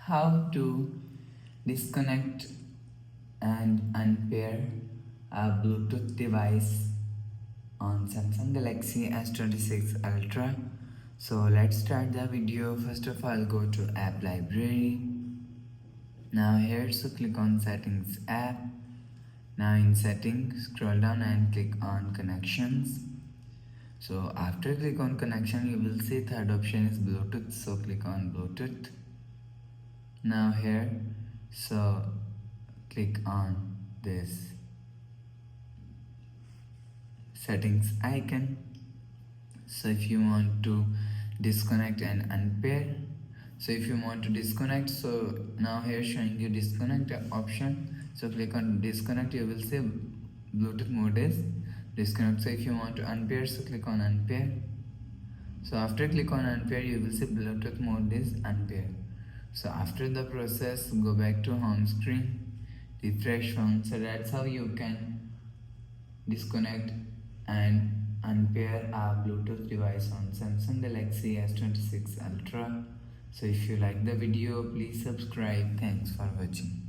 how to disconnect and unpair a Bluetooth device on Samsung Galaxy S26 Ultra. So let's start the video. First of all, go to app library. Now here, so click on settings app. Now in settings, scroll down and click on connections. So after click on connection, you will see third option is Bluetooth. So click on Bluetooth. Now here, so click on this settings icon. So if you want to disconnect and unpair, so if you want to disconnect, so now here showing you disconnect option. So click on disconnect, you will see Bluetooth mode is disconnect. So if you want to unpair, so click on unpair. So after click on unpair, you will see Bluetooth mode is unpair. So after the process, go back to home screen, refresh phone. So that's how you can disconnect and unpair a Bluetooth device on Samsung Galaxy S26 Ultra. So if you like the video, please subscribe. Thanks for watching.